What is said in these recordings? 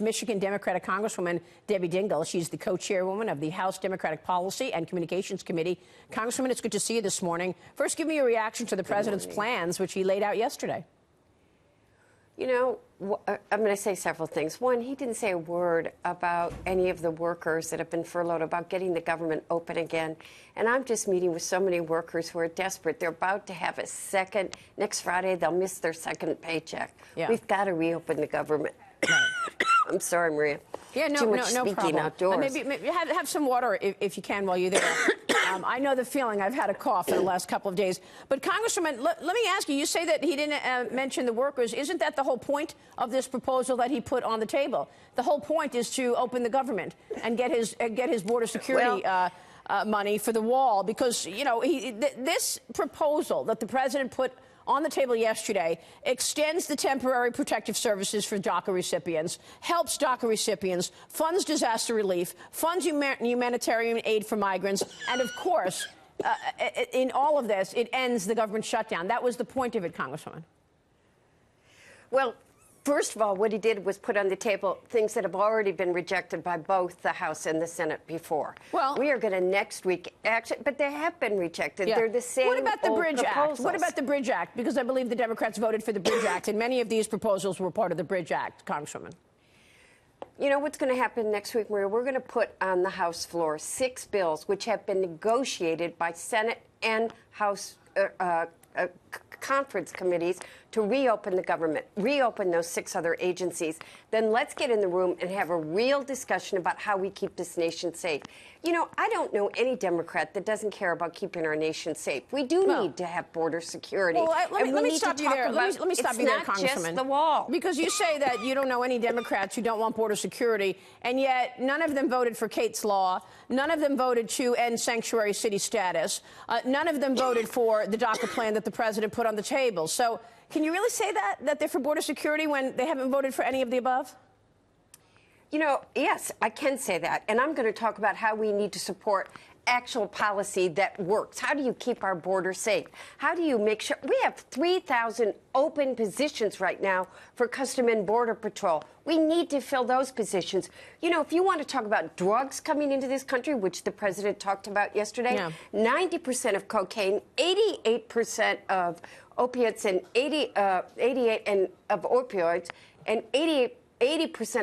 Michigan Democratic Congresswoman Debbie Dingell. She's the co-chairwoman of the House Democratic Policy and Communications Committee. Congresswoman, it's good to see you this morning. First, give me your reaction to the president's plans, which he laid out yesterday. You know, I'm going to say several things. One, he didn't say a word about any of the workers that have been furloughed, about getting the government open again. And I'm just meeting with so many workers who are desperate. They're about to have a second. Next Friday, they'll miss their second paycheck. Yeah. We've got to reopen the government. I'm sorry, Maria. Yeah, no, Too much no speaking problem. outdoors. Maybe have some water if you can while you're there. I know the feeling. I've had a cough in the last couple of days. But, Congresswoman, let me ask you, you say that he didn't mention the workers. Isn't that the whole point of this proposal that he put on the table? The whole point is to open the government and get his border security money for the wall. Because, you know, this proposal that the president put on the table yesterday extends the temporary protective services for DACA recipients, helps DACA recipients, funds disaster relief, funds humanitarian aid for migrants, and, of course, in all of this, it ends the government shutdown. That was the point of it, Congresswoman. Well, first of all, what he did was put on the table things that have already been rejected by both the House and the Senate before. Well, we are going to next week actually, but they have been rejected. Yeah. They're the same. What about the Bridge proposals. Act? What about the Bridge Act? Because I believe the Democrats voted for the Bridge Act, and many of these proposals were part of the Bridge Act, Congresswoman. You know what's going to happen next week, Maria? We're going to put on the House floor 6 bills which have been negotiated by Senate and House conference committees to reopen the government, reopen those 6 other agencies. Then let's get in the room and have a real discussion about how we keep this nation safe. You know, I don't know any Democrat that doesn't care about keeping our nation safe. We do need to have border security. Well, let me stop you there. Let me stop you there, Congresswoman. It's not just the wall. Because you say that you don't know any Democrats who don't want border security, and yet none of them voted for Kate's Law. None of them voted to end sanctuary city status. None of them voted for the DACA plan that the president put on the table. So can you really say that they're for border security when they haven't voted for any of the above? You know, yes, I can say that. And I'm going to talk about how we need to support actual policy that works. How do you keep our border safe? How do you make sure? We have 3,000 open positions right now for Customs and Border Patrol. We need to fill those positions. You know, if you want to talk about drugs coming into this country, which the president talked about yesterday, 90% of cocaine, 88% of opiates, and 88% of opioids, and 80%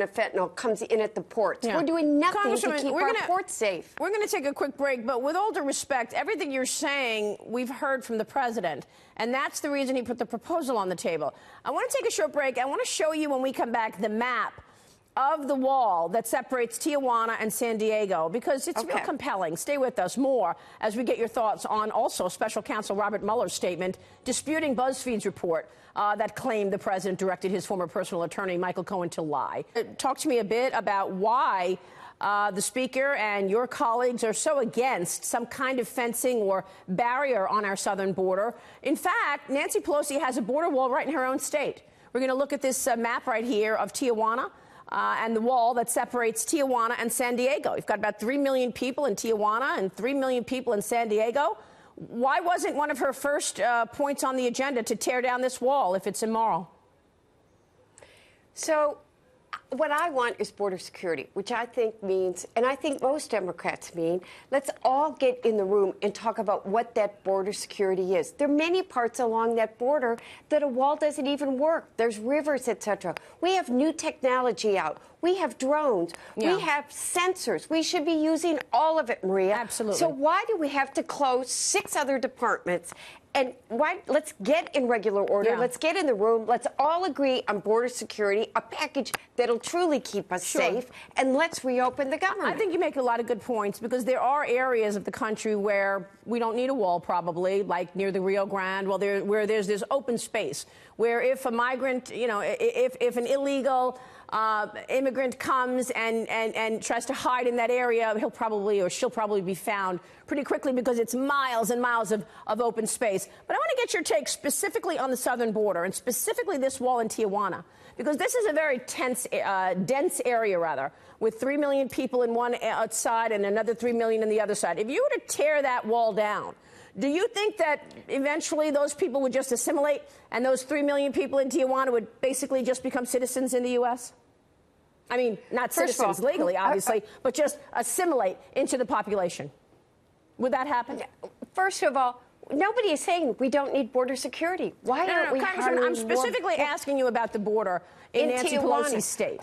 of fentanyl comes in at the ports. We're doing nothing to keep our ports safe. We're going to take a quick break, but with all due respect, everything you're saying, we've heard from the president, and that's the reason he put the proposal on the table. I want to take a short break. I want to show you when we come back the map of the wall that separates Tijuana and San Diego, because it's real compelling. Stay with us more as we get your thoughts on also Special Counsel Robert Mueller's statement disputing BuzzFeed's report that claimed the president directed his former personal attorney, Michael Cohen, to lie. Talk to me a bit about why the Speaker and your colleagues are so against some kind of fencing or barrier on our southern border. In fact, Nancy Pelosi has a border wall right in her own state. We're going to look at this map right here of Tijuana and the wall that separates Tijuana and San Diego. You've got about 3 million people in Tijuana and 3 million people in San Diego. Why wasn't one of her first points on the agenda to tear down this wall if it's immoral? So what I want is border security, which I think means, and I think most Democrats mean, let's all get in the room and talk about what that border security is. There are many parts along that border that a wall doesn't even work. There's rivers, etc. We have new technology out. We have drones. We have sensors. We should be using all of it, Maria. Absolutely. So why do we have to close 6 other departments? And let's get in regular order. Let's get in the room. Let's all agree on border security, a package that'll truly keep us safe, and let's reopen the government. I think you make a lot of good points, because there are areas of the country where we don't need a wall, probably, like near the Rio Grande, where there's this open space, where if a migrant, you know, if an illegal immigrant comes and tries to hide in that area, he'll probably or she'll probably be found pretty quickly, because it's miles and miles of open space. But I want to get your take specifically on the southern border, and specifically this wall in Tijuana, because this is a very dense area, rather, with 3 million people in one side and another 3 million in the other side. If you were to tear that wall down, do you think that eventually those people would just assimilate and those 3 million people in Tijuana would basically just become citizens in the U.S.? I mean, not citizens legally, obviously, but just assimilate into the population. Would that happen? First of all, nobody is saying we don't need border security. Why aren't we Congressman, I'm specifically asking you about the border in Nancy Pelosi's state.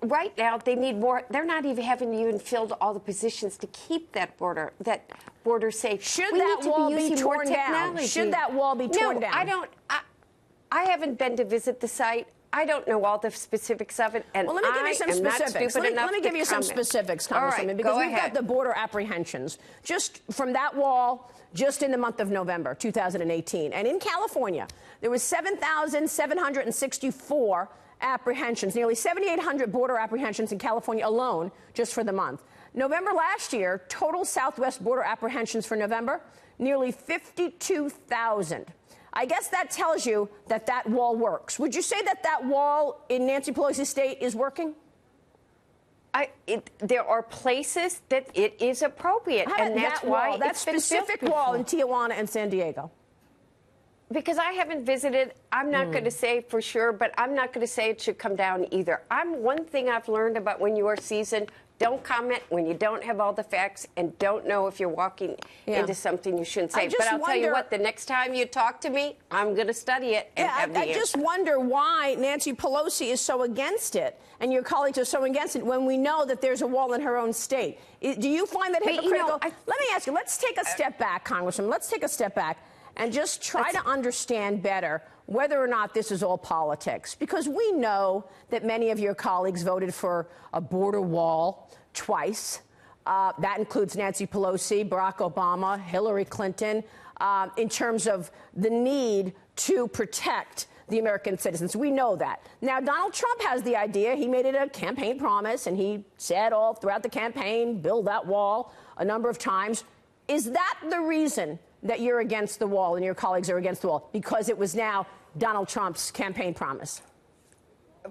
Right now, they need more. They're not even filled all the positions to keep that border safe. Should that wall be torn down? Should that wall be torn down? No, I don't. I haven't been to visit the site. I don't know all the specifics of it, and well, let me give you some specifics. Let me give you some specifics, Congresswoman, right, because we've got the border apprehensions just from that wall just in the month of November 2018. And in California, there was 7,764 apprehensions, nearly 7,800 border apprehensions in California alone just for the month. November last year, total Southwest border apprehensions for November, nearly 52,000. I guess that tells you that that wall works. Would you say that that wall in Nancy Pelosi's state is working? There are places that it is appropriate, and that's why that specific wall in Tijuana and San Diego. Because I haven't visited, I'm not going to say for sure, but I'm not going to say it should come down either. One thing I've learned about when you are seasoned, don't comment when you don't have all the facts and don't know if you're walking into something you shouldn't say. But I'll tell you what, the next time you talk to me, I'm going to study it and have the answer. I just wonder why Nancy Pelosi is so against it and your colleagues are so against it when we know that there's a wall in her own state. Do you find that hypocritical? Let me ask you, let's take a step back, Congressman. Let's take a step back and just try to understand better whether or not this is all politics. Because we know that many of your colleagues voted for a border wall twice. That includes Nancy Pelosi, Barack Obama, Hillary Clinton, in terms of the need to protect the American citizens. We know that. Now, Donald Trump has the idea. He made it a campaign promise, and he said all throughout the campaign, build that wall a number of times. Is that the reason that you're against the wall and your colleagues are against the wall? Because it was now Donald Trump's campaign promise?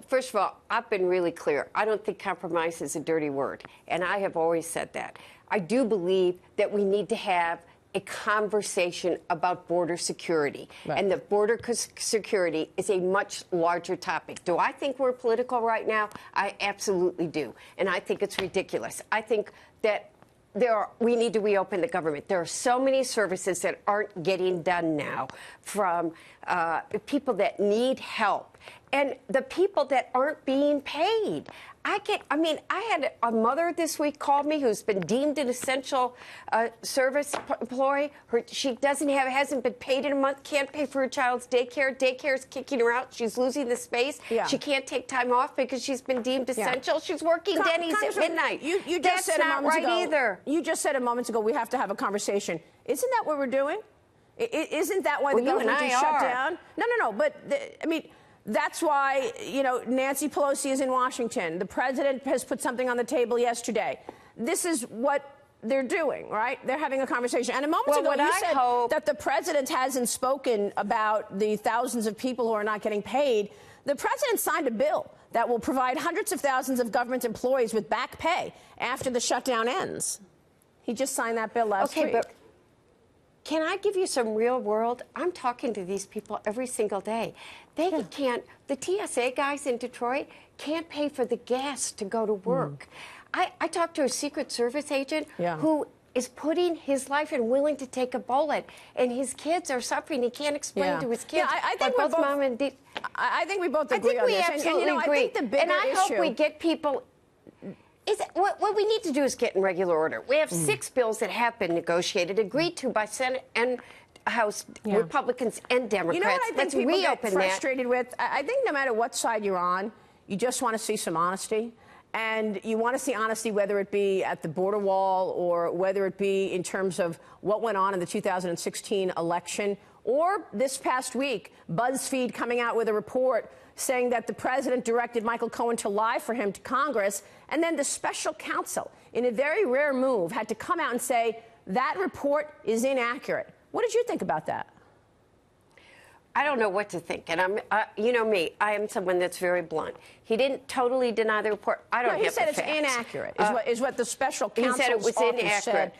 First of all, I've been really clear. I don't think compromise is a dirty word, and I have always said that. I do believe that we need to have a conversation about border security, and that border security is a much larger topic. Do I think we're political right now? I absolutely do, and I think it's ridiculous. I think that we need to reopen the government. There are so many services that aren't getting done now from people that need help and the people that aren't being paid. I had a mother this week call me who's been deemed an essential service employee. She hasn't been paid in a month, can't pay for her child's daycare. Daycare is kicking her out. She's losing the space. Yeah. She can't take time off because she's been deemed essential. Yeah. She's working Denny's at midnight. You just said not right either. You just said a moment ago we have to have a conversation. Isn't that what we're doing? Isn't that why the government is shut down? No. But, that's why, Nancy Pelosi is in Washington. The president has put something on the table yesterday. This is what they're doing, right? They're having a conversation. And a moment ago, you said that the president hasn't spoken about the thousands of people who are not getting paid. The president signed a bill that will provide hundreds of thousands of government employees with back pay after the shutdown ends. He just signed that bill last week. But can I give you some real world? I'm talking to these people every single day. They can't, the TSA guys in Detroit can't pay for the gas to go to work. I talked to a Secret Service agent who is putting his life and willing to take a bullet, and his kids are suffering. He can't explain to his kids. I think both mom and dad. I think we both agree on this. I think we absolutely agree. I think the bigger issue, hope we get people. What we need to do is get in regular order. We have 6 bills that have been negotiated, agreed to by Senate and House Republicans and Democrats. You know what I think people get frustrated with? I think no matter what side you're on, you just want to see some honesty. And you want to see honesty, whether it be at the border wall or whether it be in terms of what went on in the 2016 election, or this past week, BuzzFeed coming out with a report saying that the president directed Michael Cohen to lie for him to Congress, and then the special counsel, in a very rare move, had to come out and say that report is inaccurate. What did you think about that? I don't know what to think, and you know me, I am someone that's very blunt. He didn't totally deny the report. I don't have the facts. He said it's inaccurate, is what the special counsel said.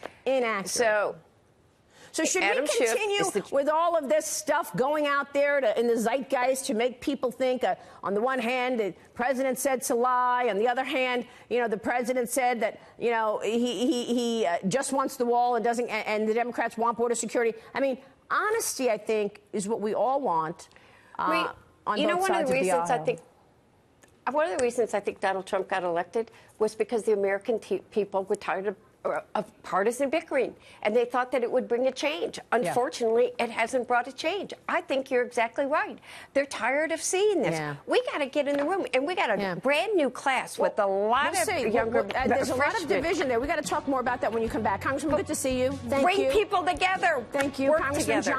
So should Adam we Schiff continue with all of this stuff going out there in the zeitgeist to make people think, on the one hand, the president said it's a lie, on the other hand, you know, the president said that, you know, he just wants the wall and doesn't, and the Democrats want border security. I mean, honesty, I think, is what we all want. On you know, both sides of the aisle. One of the reasons I think Donald Trump got elected was because the American people were tired of partisan bickering, and they thought that it would bring a change. Unfortunately, it hasn't brought a change. I think you're exactly right. They're tired of seeing this. We got to get in the room, and we got a brand new class with a lot of younger there's a lot of division there. We got to talk more about that when you come back. Congressman, good to see you. Thank you. Bring people together. Thank you, Work Congressman together. John